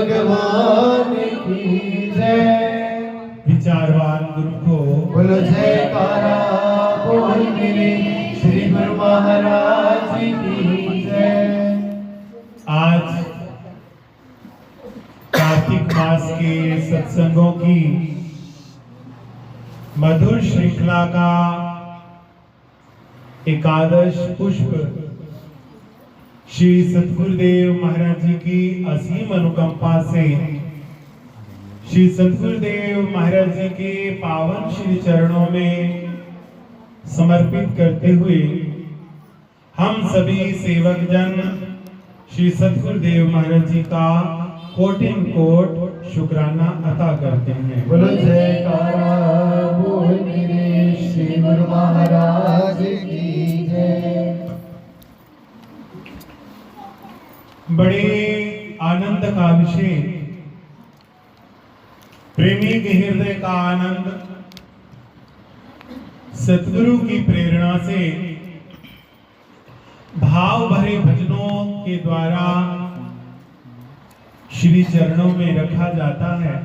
भगवान की जय। विचारवान गुरु को बोलो जयकारा बोल मेरे श्री गुरु महाराज की जय। आज कार्तिक मास के सत्संगों की मधुर श्रृंखला का एकादश पुष्प श्री सतगुरुदेव महाराज जी की असीम अनुकंपा से श्री सतगुरुदेव महाराज जी के पावन श्री चरणों में समर्पित करते हुए हम सभी सेवक जन श्री सतगुरुदेव महाराज जी का कोटिन कोट शुक्राना अता करते हैं। बोलो जयकारा बोल मेरे श्री गुरु महाराज की जय। बड़े आनंद का विषय, प्रेमी के हृदय का आनंद, सतगुरु की प्रेरणा से भाव भरे भजनों के द्वारा श्री चरणों में रखा जाता है।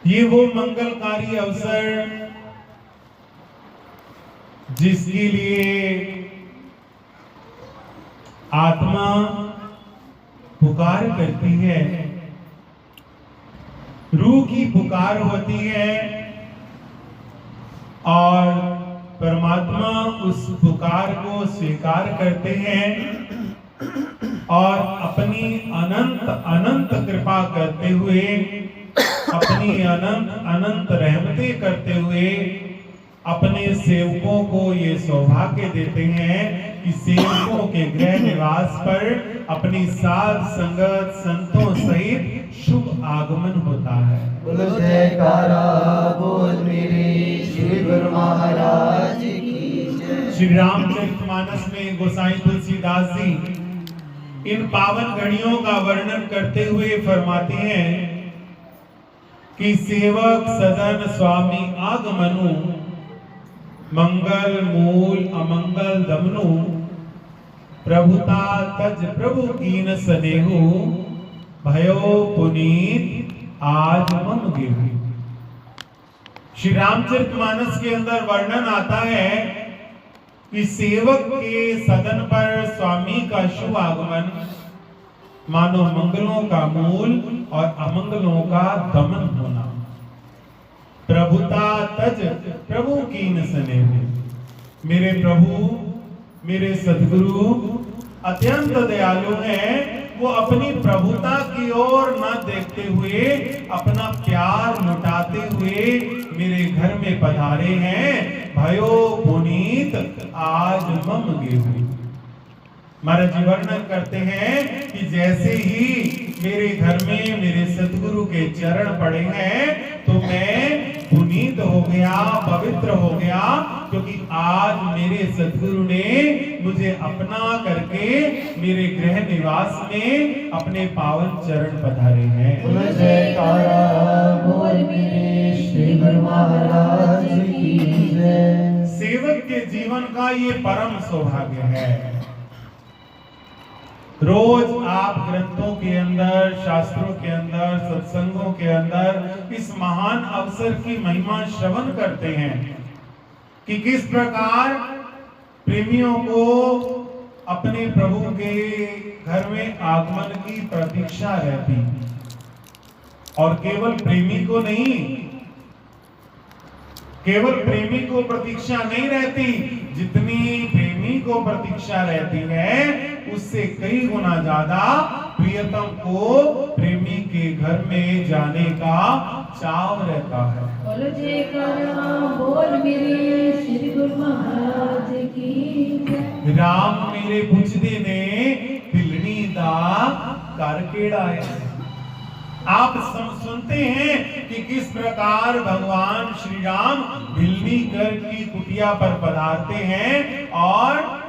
ये वो मंगलकारी अवसर जिसके लिए आत्मा पुकार करती है, रूह की पुकार होती है और परमात्मा उस पुकार को स्वीकार करते हैं और अपनी अनंत अनंत कृपा करते हुए, अपनी अनंत अनंत रहमतें करते हुए अपने सेवकों को ये सौभाग्य देते हैं कि सेवकों के गृह निवास पर अपनी साध संगत संतों सहित शुभ आगमन होता है। बोलो जयकारा बोल मेरे श्री गुरु महाराज की जय। श्री रामचरितमानस में गोसाई तुलसीदास जी इन पावन घड़ियों का वर्णन करते हुए फरमाते हैं कि सेवक सदन स्वामी आगमनु, मंगल मूल अमंगल दमनु, प्रभुता तज प्रभु कीन सनेहु, भयो पुनीत आज मम गेहु। श्री रामचरितमानस के अंदर वर्णन आता है कि सेवक के सदन पर स्वामी का शुभ आगमन मानो मंगलों का मूल और अमंगलों का दमन होना। प्रभुता तज प्रभु कीन स्नेह। मेरे प्रभु, मेरे सद्गुरु अत्यंत दयालु हैं। वो अपनी प्रभुता की ओर न देखते हुए अपना प्यार लुटाते हुए मेरे घर में पधारे हैं। भयो पुनीत आज मम गेहु। महाराज जी वर्णन करते हैं कि जैसे ही मेरे घर में मेरे सतगुरु के चरण पड़े हैं तो मैं पुनीत हो गया, पवित्र हो गया, क्योंकि आज मेरे सतगुरु ने मुझे अपना करके मेरे गृह निवास में अपने पावन चरण पधारे हैं। बोलो जयकारा बोल मेरे श्री गुरु महाराज की जय। सेवक के जीवन का ये परम सौभाग्य है। रोज आप ग्रंथों के अंदर, शास्त्रों के अंदर, सत्संगों के अंदर इस महान अवसर की महिमा श्रवण करते हैं कि किस प्रकार प्रेमियों को अपने प्रभु के घर में आगमन की प्रतीक्षा रहती, और केवल प्रेमी को नहीं, केवल प्रेमी को प्रतीक्षा नहीं रहती, जितनी प्रेमी को प्रतीक्षा रहती है उससे कई गुना ज्यादा प्रियतम को प्रेमी के घर में जाने का चाव रहता है। बोलो जयकारा बोल मेरे श्री गुरु महाराज की जय। राम मेरे पुछदे ने तिलनी दा कर केड़ा है। आप सुनते हैं कि किस प्रकार भगवान श्री राम भिलनी कर की कुटिया पर पधारते हैं और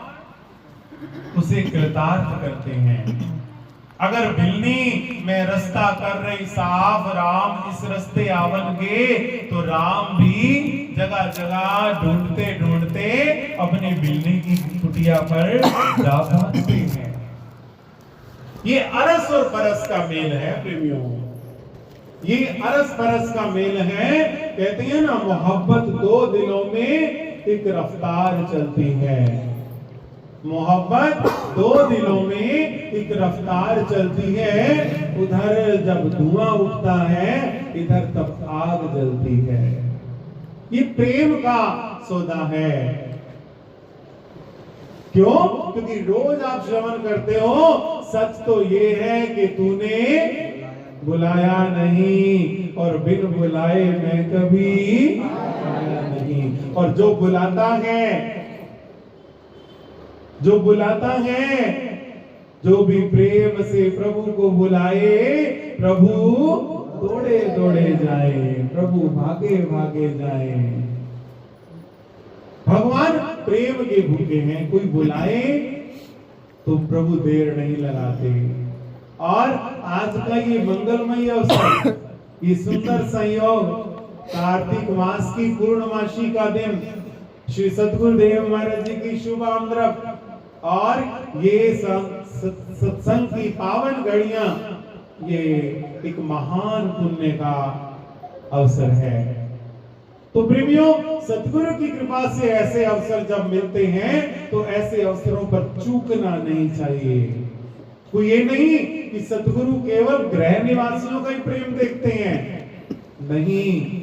उसे कृतार्थ करते हैं। अगर भिलनी में रास्ता कर रही साफ राम इस रास्ते आवन गे, तो राम भी जगह जगह ढूंढते ढूंढते अपने भिलनी की कुटिया पर जा पहुंचते हैं। ये अरस और परस का मेल है प्रेमियों, ये अरस परस का मेल है। कहते हैं ना, मोहब्बत दो दिलों में एक रफ्तार चलती है। मोहब्बत दो दिलों में एक रफ्तार चलती है। उधर जब धुआं उठता है, इधर तब आग जलती है। ये प्रेम का सौदा है। क्यों? क्योंकि रोज आप श्रवण करते हो, सच तो ये है कि तूने बुलाया नहीं, और बिन बुलाए मैं कभी आया नहीं। और जो बुलाता है, जो बुलाता है, जो भी प्रेम से प्रभु को बुलाए, प्रभु दौड़े दौड़े जाए, प्रभु भागे भागे जाए। भगवान प्रेम के भूखे हैं। कोई बुलाए तो प्रभु देर नहीं लगाते। और आज का ये मंगलमय अवसर, ये सुंदर संयोग, कार्तिक मास की पूर्णमासी का दिन, श्री सद्गुरुदेव महाराज जी की शुभ आमंत्रक, और ये सत्संग की पावन घड़ियां, ये एक महान पुण्य का अवसर है। तो प्रेमियों, सतगुरु की कृपा से ऐसे अवसर जब मिलते हैं, तो ऐसे अवसरों पर चूकना नहीं चाहिए। कोई ये नहीं कि सतगुरु केवल गृह निवासियों का ही प्रेम देखते हैं, नहीं।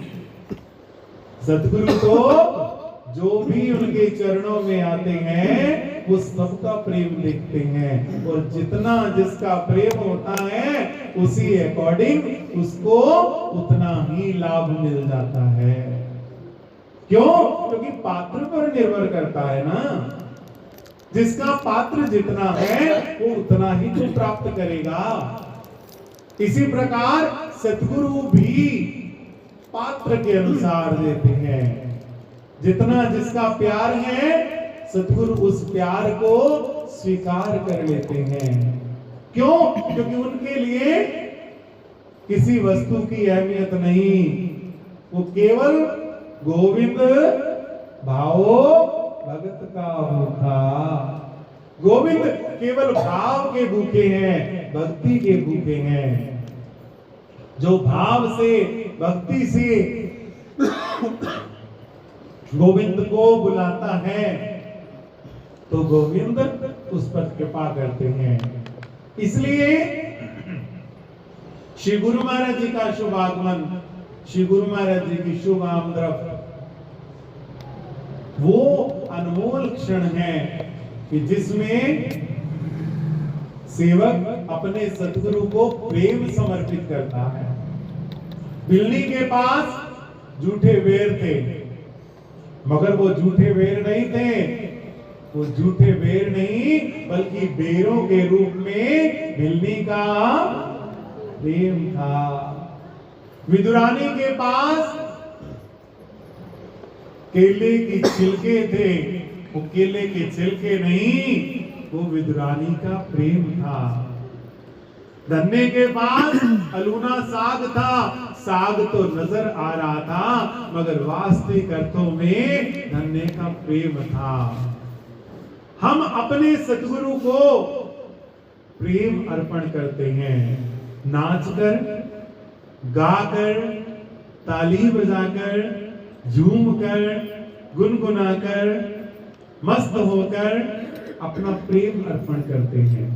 सतगुरु तो जो भी उनके चरणों में आते हैं, वो सबका प्रेम देखते हैं। और जितना जिसका प्रेम होता है, उसी अकॉर्डिंग उसको उतना ही लाभ मिल जाता है। क्यों? क्योंकि पात्र पर निर्भर करता है ना। जिसका पात्र जितना है, वो उतना ही तो प्राप्त करेगा। इसी प्रकार सतगुरु भी पात्र के अनुसार देते हैं। जितना जिसका प्यार है, सतगुरु उस प्यार को स्वीकार कर लेते हैं। क्यों? क्योंकि उनके लिए किसी वस्तु की अहमियत नहीं। वो केवल गोविंद भावो भगत का भूखा। गोविंद केवल भाव के भूखे हैं, भक्ति के भूखे हैं। जो भाव से, भक्ति से गोविंद को बुलाता है, तो गोविंद उस पर कृपा करते हैं। इसलिए श्री गुरु महाराज जी का शुभ आगमन, श्री गुरु महाराज जी की शुभ आमंत्रक, वो अनमोल क्षण है कि जिसमें सेवक अपने सतगुरु को प्रेम समर्पित करता है। बिल्ली के पास झूठे बेर थे, मगर वो झूठे बेर नहीं थे। वो झूठे बेर नहीं, बल्कि बेरों के रूप में बिल्ली का प्रेम था। विदुरानी के पास केले के छिलके थे, वो केले के छिलके नहीं, वो विदुरानी का प्रेम था। धन्ने के पास अलूना साग था, साग तो नजर आ रहा था, मगर वास्तविक अर्थों में धन्ने का प्रेम था। हम अपने सतगुरु को प्रेम अर्पण करते हैं, नाचकर, गाकर, ताली बजाकर, झूमकर, गुनगुनाकर, मस्त होकर अपना प्रेम अर्पण करते हैं।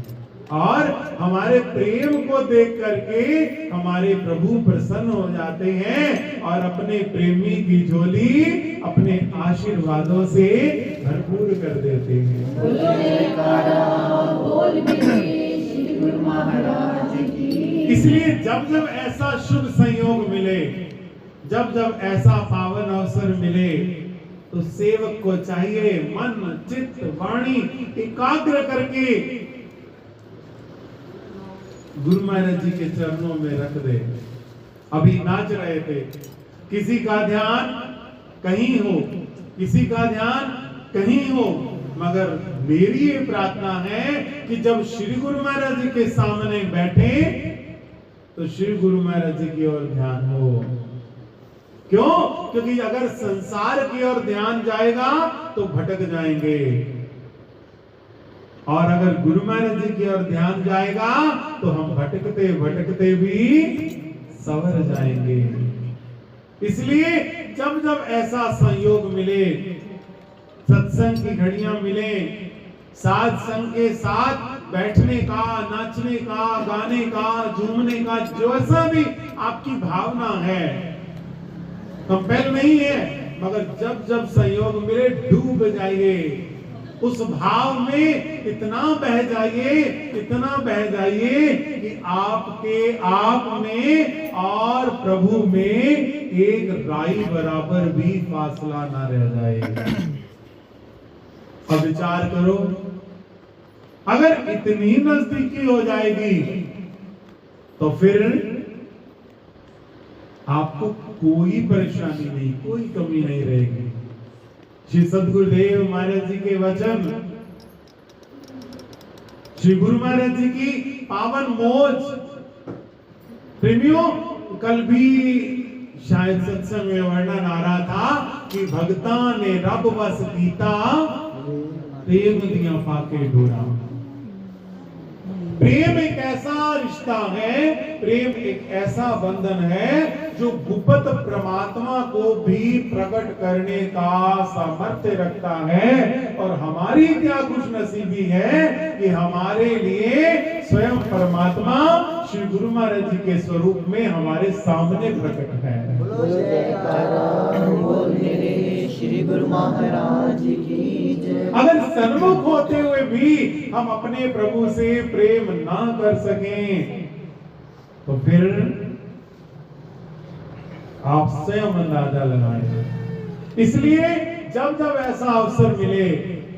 और हमारे प्रेम को देख करके हमारे प्रभु प्रसन्न हो जाते हैं और अपने प्रेमी की झोली अपने आशीर्वादों से भरपूर कर देते हैं। बोलो जयकारा, बोल मेरे श्री गुरु महाराज की। इसलिए जब जब ऐसा शुभ संयोग मिले, जब जब ऐसा पावन अवसर मिले, तो सेवक को चाहिए मन, चित्त, वाणी एकाग्र करके गुरु महाराज जी के चरणों में रख दे। अभी नाच रहे थे, किसी का ध्यान कहीं हो, किसी का ध्यान कहीं हो, मगर मेरी ये प्रार्थना है कि जब श्री गुरु महाराज जी के सामने बैठे, तो श्री गुरु महाराज जी की ओर ध्यान हो। क्यों? क्योंकि अगर संसार की ओर ध्यान जाएगा तो भटक जाएंगे। और अगर गुरु महाराज जी की ओर ध्यान जाएगा तो हम भटकते भटकते भी सवर जाएंगे। इसलिए जब जब ऐसा संयोग मिले, सत्संग की घड़ियां मिले, साध संग के साथ बैठने का, नाचने का, गाने का, झूमने का, जैसा भी आपकी भावना है, कंपेल नहीं है, मगर जब जब संयोग मिले डूब जाइए उस भाव में, इतना बह जाइए, इतना बह जाइए कि आपके आप में और प्रभु में एक राई बराबर भी फासला ना रह जाए। अब विचार करो, अगर इतनी नजदीकी हो जाएगी तो फिर आपको कोई परेशानी नहीं, कोई कमी नहीं रहेगी। श्री सद्गुरुदेव महाराज जी के वचन, श्री गुरु महाराज जी की पावन मौज। प्रेमियों, कल भी शायद सत्संग में वर्णन आ रहा था कि भगता ने रब वस कीता, प्रेम दिया फाके डोरा। प्रेम एक ऐसा रिश्ता है, प्रेम एक ऐसा बंधन है जो गुप्त परमात्मा को भी प्रकट करने का सामर्थ्य रखता है। और हमारी क्या खुशनसीबी है कि हमारे लिए स्वयं परमात्मा श्री गुरु महाराज जी के स्वरूप में हमारे सामने प्रकट है। श्री गुरु महाराज की जय। अगर सन्मुख होते हुए भी हम अपने प्रभु से प्रेम ना कर सकें तो फिर आप स्वयं अंदाजा लगाएं। इसलिए जब जब ऐसा अवसर मिले,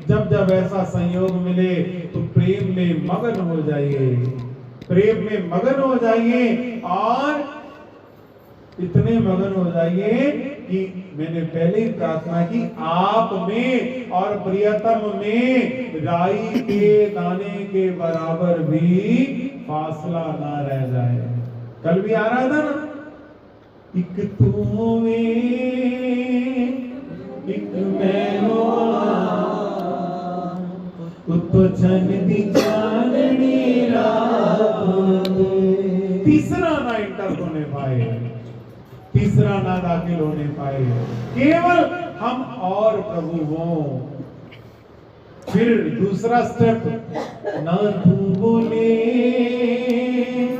जब जब ऐसा संयोग मिले तो प्रेम में मगन हो जाइए, प्रेम में मगन हो जाइए। और इतने मगन हो जाइए कि मैंने पहले ही प्रार्थना की, आप में और प्रियतम में राई के दाने के बराबर भी फासला ना रह जाए। कल भी आ रहा था ना, एक तू में एक मैनो तो छन दी चांदनी रात। तीसरा ना इंटर होने पाए, तीसरा ना दाखिल होने पाए, केवल हम और प्रभु हो। फिर दूसरा स्टेप, ना तू बोले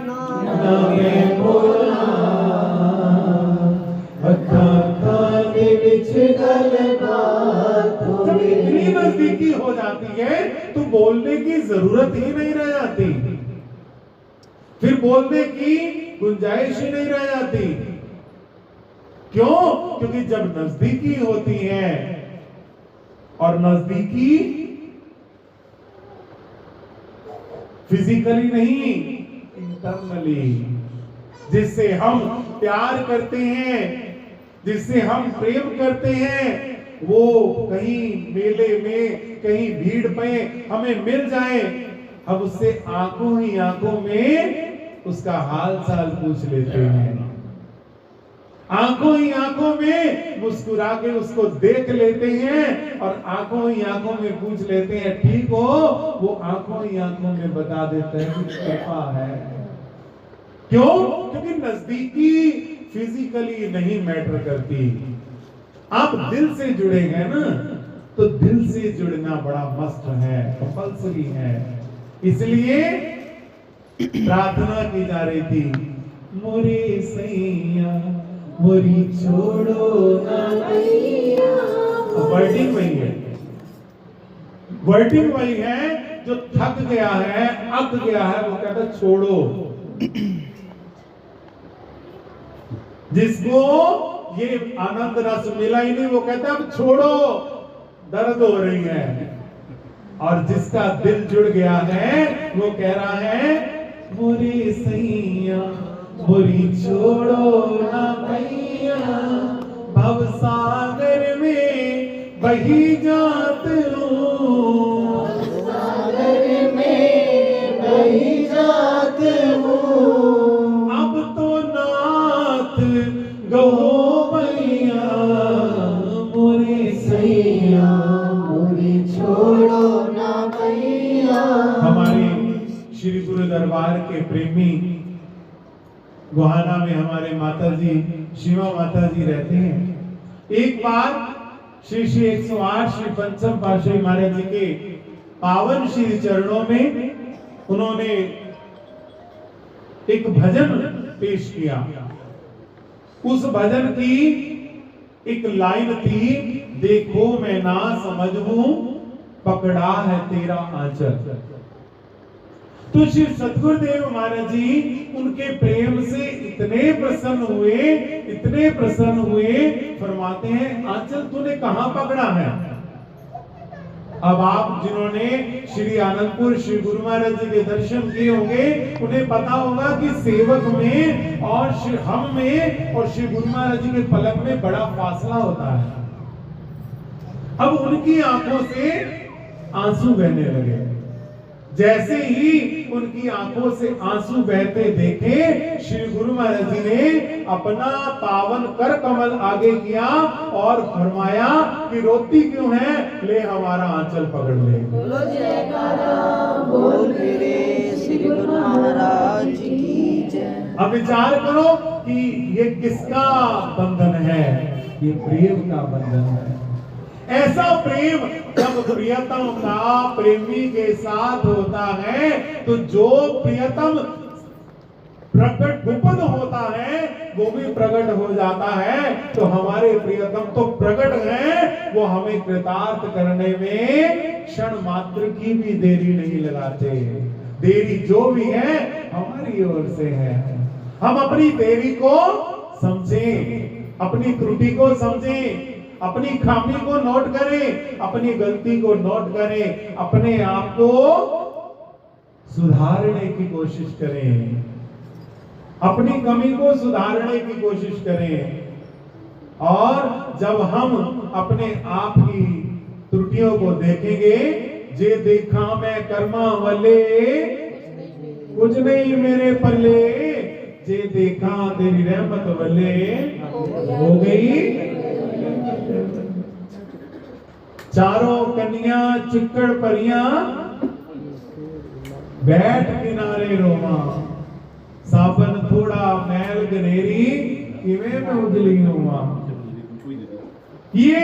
ना मैं बोला, जब इतनी नजदीकी हो जाती है तो बोलने की जरूरत ही नहीं रह जाती, फिर बोलने की गुंजाइश ही नहीं रह जाती। क्यों? क्योंकि जब नजदीकी होती है, और नजदीकी फिजिकली नहीं, इंटरनली, जिससे हम प्यार करते हैं, जिससे हम प्रेम करते हैं, वो कहीं मेले में, कहीं भीड़ में हमें मिल जाए, हम उससे आंखों ही आंखों में उसका हाल चाल पूछ लेते हैं, आंखों ही आंखों में मुस्कुरा के उसको देख लेते हैं, और आंखों ही आंखों में पूछ लेते हैं ठीक हो, वो आंखों ही आंखों में बता देता है कि कृपा है। क्यों? क्योंकि नजदीकी फिजिकली नहीं मैटर करती, आप दिल से जुड़े हैं ना, तो दिल से जुड़ना बड़ा मस्त है, कंपल्सरी है। इसलिए प्रार्थना की जा रही थी, मोरे सैया मोरी छोड़ो ना भैया। वर्डिंग वही है, वर्डिंग वही है, जो थक गया है, अक गया है, वो कहता है छोड़ो। जिसको ये आनंद रस मिला ही नहीं, वो कहता है अब छोड़ो, दर्द हो रही है। और जिसका दिल जुड़ गया है वो कह रहा है, मोरे सैया मोरी छोड़ो ना भैया, भव सागर में बही जात हूँ, सागर में बही जात हूँ, अब तो नाथ गहो भैया, मोरे सैया मोरी छोड़ो ना भैया, श्री गुरु दरबार के प्रेमी गोहाना में हमारे माता जी शिवा माता जी रहते हैं। एक बार श्री श्री 108 श्री पंचम पातशाही महाराज जी के पावन श्री चरणों में उन्होंने एक भजन पेश किया। उस भजन की एक लाइन थी, देखो मैं ना समझूं पकड़ा है तेरा आंचल। तो श्री सतगुरुदेव महाराज जी उनके प्रेम से इतने प्रसन्न हुए, फरमाते हैं आंचल तूने कहां पकड़ा है। अब आप जिन्होंने श्री आनंदपुर श्री गुरु महाराज जी के दर्शन किए होंगे उन्हें पता होगा कि सेवक में और हम में और श्री गुरु महाराज जी के पलक में बड़ा फासला होता है। अब उनकी आंखों से आंसू बहने लगे। जैसे ही उनकी आंखों से आंसू बहते देखे, श्री गुरु महाराज जी ने अपना पावन कर कमल आगे किया और फरमाया कि रोती क्यों है, ले हमारा आंचल पकड़ ले। बोलो जयकारा बोल मेरे श्री गुरु महाराज की जय। अब विचार करो कि ये किसका बंधन है, ये प्रेम का बंधन है। ऐसा प्रेम जब प्रियतम का प्रेमी के साथ होता है तो जो प्रियतम प्रकट गुप्त होता है वो भी प्रकट हो जाता है। तो हमारे प्रियतम तो प्रकट हैं, वो हमें कृतार्थ करने में क्षण मात्र की भी देरी नहीं लगाते। देरी जो भी है हमारी ओर से है। हम अपनी देरी को समझें, अपनी त्रुटि को समझें, अपनी खामी को नोट करें, अपनी गलती को नोट करें, अपने आप को सुधारने की कोशिश करें, अपनी कमी को सुधारने की कोशिश करें। और जब हम अपने आप की त्रुटियों को देखेंगे, जे देखा मैं कर्मा वाले कुछ नहीं मेरे पल्ले, जे देखा तेरी रहमत वाले हो गई। चारों कन्या चिक्कड़ परियां बैठ किनारे रोमा, साबन थोड़ा मैल गनेरी किवे में उजली होवा। ये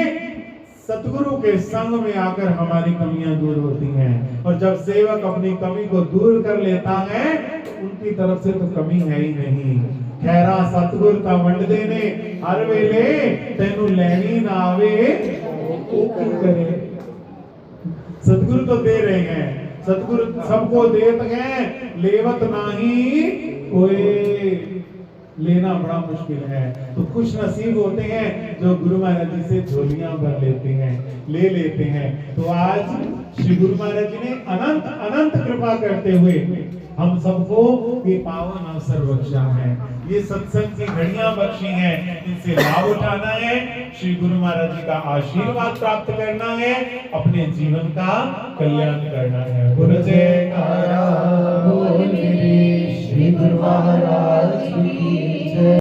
सतगुरु के संग में आकर हमारी कमियां दूर होती हैं। और जब सेवक अपनी कमी को दूर कर लेता है उनकी तरफ से तो कमी है ही नहीं। खैरा सतगुर का वंड देने हर वेले तेनू लैनी ना आवे करे। सतगुरु तो दे रहे हैं, सतगुरु सबको देत हैं, लेवत नाही कोई। लेना बड़ा मुश्किल है। तो खुश नसीब होते हैं जो गुरु महाराज जी से झोलियां भर लेते हैं, ले लेते हैं। तो आज श्री गुरु महाराज जी ने अनंत अनंत कृपा करते हुए हम सबको ये पावन अवसर बख्शा है, ये सत्संग की घड़ियां बख्शी हैं, इनसे लाभ उठाना है, श्री गुरु महाराज जी का आशीर्वाद प्राप्त करना है, अपने जीवन का कल्याण करना है। बोलो जयकारा बोल मेरे श्री गुरु महाराज की जय।